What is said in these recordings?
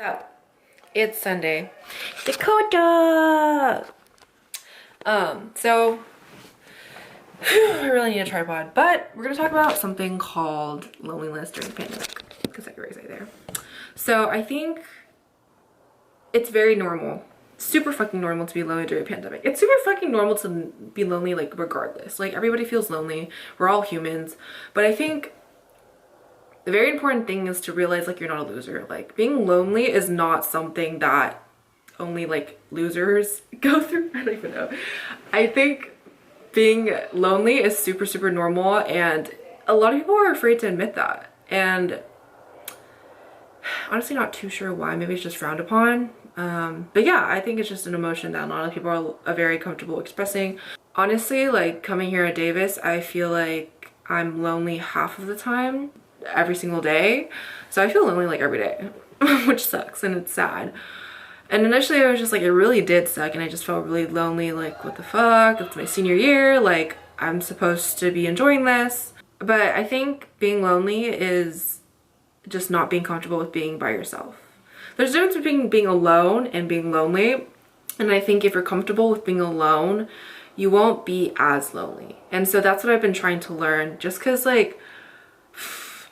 So, it's Sunday. Dakota! So, I really need a tripod, but we're gonna talk about something called loneliness during the pandemic. Because I can raise right there. So, I think it's very normal. Super fucking normal to be lonely during a pandemic. It's super fucking normal to be lonely, like, regardless. Like, everybody feels lonely. We're all humans. But I think the very important thing is to realize, like, you're not a loser. Like, being lonely is not something that only, like, losers go through. I don't even know. I think being lonely is super, super normal, and a lot of people are afraid to admit that. And honestly, not too sure why. Maybe it's just frowned upon. But yeah, I think it's just an emotion that a lot of people are very comfortable expressing. Honestly, like, coming here at Davis, I feel like I'm lonely half of the time, every single day. So I feel lonely like every day, which sucks and it's sad. And initially I was just like, it really did suck, and I just felt really lonely, like, what the fuck, it's my senior year, like, I'm supposed to be enjoying this. But I think being lonely is just not being comfortable with being by yourself. There's a difference between being alone and being lonely, and I think if you're comfortable with being alone, you won't be as lonely. And so that's what I've been trying to learn, just because, like,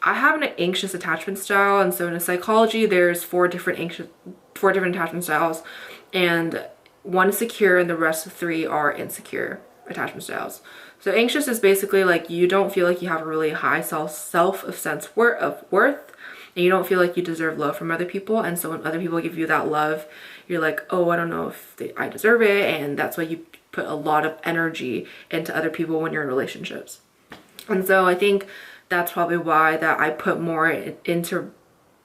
I have an anxious attachment style, and so in psychology there's four different attachment styles, and one is secure and the rest of three are insecure attachment styles. So anxious is basically like you don't feel like you have a really high sense of worth, and you don't feel like you deserve love from other people, and so when other people give you that love, you're like, oh, I don't know if I deserve it, and that's why you put a lot of energy into other people when you're in relationships. And so I think that's probably why that I put more into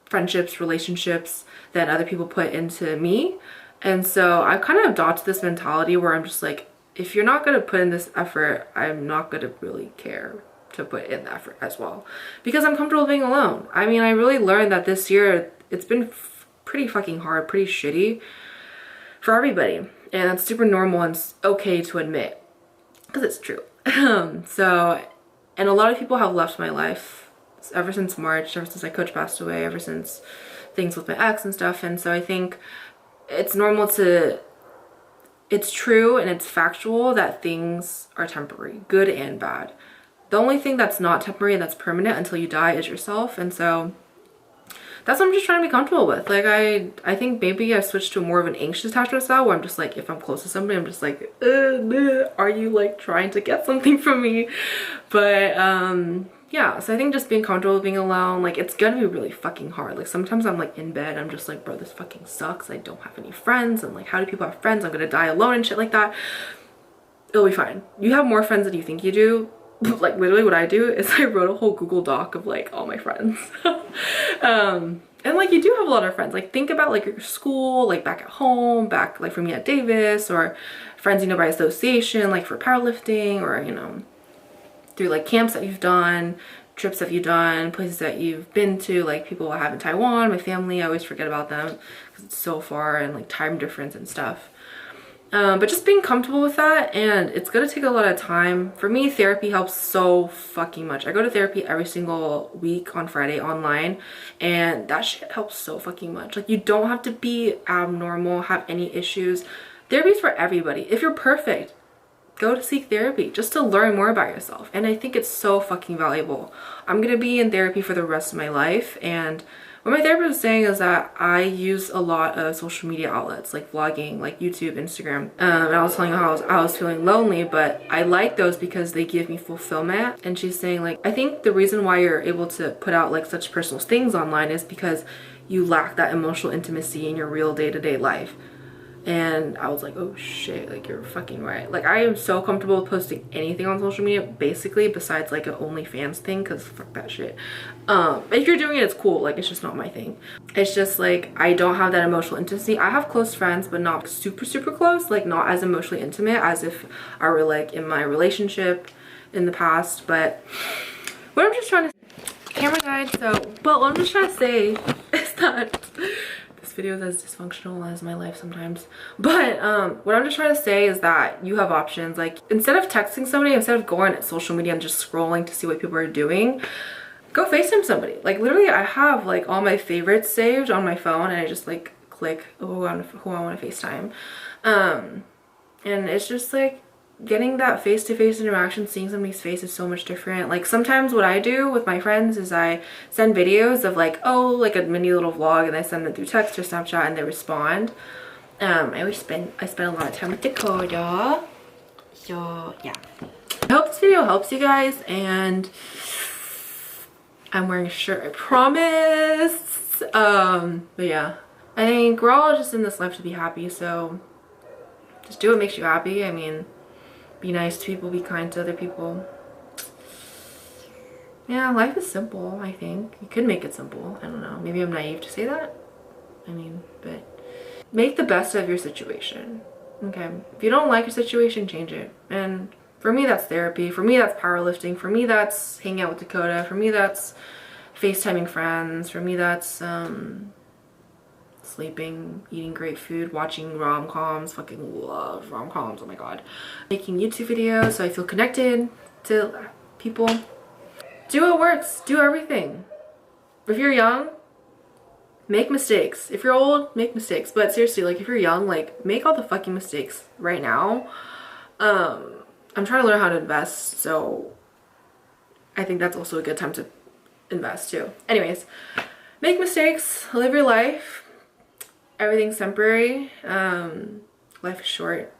friendships, relationships than other people put into me. And so I kind of adopted this mentality where I'm just like, if you're not going to put in this effort, I'm not going to really care to put in the effort as well, because I'm comfortable being alone. I mean, I really learned that this year it's been pretty fucking hard, pretty shitty for everybody, and that's super normal and it's okay to admit, because it's true. And a lot of people have left my life ever since March, ever since my coach passed away, ever since things with my ex and stuff. And so I think it's normal it's true and it's factual that things are temporary, good and bad. The only thing that's not temporary and that's permanent until you die is yourself. And so that's what I'm just trying to be comfortable with. Like, I think maybe I switched to more of an anxious attachment style where I'm just like, if I'm close to somebody, I'm just like, are you like trying to get something from me? But yeah, so I think just being comfortable with being alone, like, it's gonna be really fucking hard. Like, sometimes I'm like in bed, I'm just like, bro, this fucking sucks. I don't have any friends, and like, how do people have friends? I'm gonna die alone and shit like that. It'll be fine. You have more friends than you think you do. Like, literally what I do is I wrote a whole Google Doc of like all my friends. And like, you do have a lot of friends. Like, think about like your school, like back at home, back like for me at Davis, or friends, you know, by association, like for powerlifting, or, you know, through like camps that you've done, trips that you've done, places that you've been to, like people I have in Taiwan, my family, I always forget about them because it's so far, and like time difference and stuff. But just being comfortable with that, and it's gonna take a lot of time. For me, therapy helps so fucking much. I go to therapy every single week on Friday online, and that shit helps so fucking much. Like, you don't have to be abnormal, have any issues. Therapy's for everybody. If you're perfect, go to seek therapy just to learn more about yourself. And I think it's so fucking valuable. I'm gonna be in therapy for the rest of my life, and what my therapist was saying is that I use a lot of social media outlets like vlogging, like YouTube, Instagram. And I was telling her how I was feeling lonely, but I like those because they give me fulfillment. And she's saying, like, I think the reason why you're able to put out like such personal things online is because you lack that emotional intimacy in your real day-to-day life. And I was like, oh shit, like, you're fucking right. Like, I am so comfortable with posting anything on social media, basically, besides like an OnlyFans thing, because fuck that shit. If you're doing it, it's cool. Like, it's just not my thing. It's just like, I don't have that emotional intimacy. I have close friends, but not super, super close. Like, not as emotionally intimate as if I were like in my relationship in the past. But what I'm just trying to, camera died, so, but what I'm just trying to say is that this video is as dysfunctional as my life sometimes. But what I'm just trying to say is that you have options. Like, instead of texting somebody, instead of going at social media and just scrolling to see what people are doing, go FaceTime somebody. Like literally I have like all my favorites saved on my phone and I just like click who I want to FaceTime. And it's just like getting that face-to-face interaction, seeing somebody's face is so much different. Like sometimes what I do with my friends is I send videos of like, oh, like a mini little vlog, and I send it through text or Snapchat and they respond. I spend a lot of time with Dakota. So yeah. I hope this video helps you guys, and I'm wearing a shirt, I promise. But yeah, I think we're all just in this life to be happy, so just do what makes you happy. I mean, be nice to people, be kind to other people. Yeah, life is simple, I think. You could make it simple. I don't know. Maybe I'm naive to say that. I mean, but make the best of your situation. Okay? If you don't like your situation, change it. And for me, that's therapy. For me, that's powerlifting. For me, that's hanging out with Dakota. For me, that's FaceTiming friends. For me, that's sleeping, eating great food, watching rom-coms. Fucking love rom-coms. Oh my god. Making YouTube videos so I feel connected to people. Do what works. Do everything. If you're young, make mistakes. If you're old, make mistakes. But seriously, like if you're young, like make all the fucking mistakes right now. I'm trying to learn how to invest, so I think that's also a good time to invest too. Anyways, make mistakes, live your life. Everything's temporary. Life is short.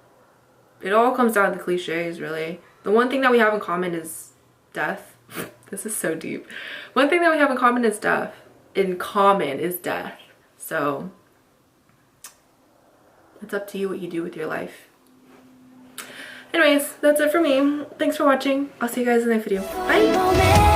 It all comes down to cliches, really. The one thing that we have in common is death. This is so deep. One thing that we have in common is death. So it's up to you what you do with your life. Anyways, that's it for me. Thanks for watching. I'll see you guys in the next video. Bye!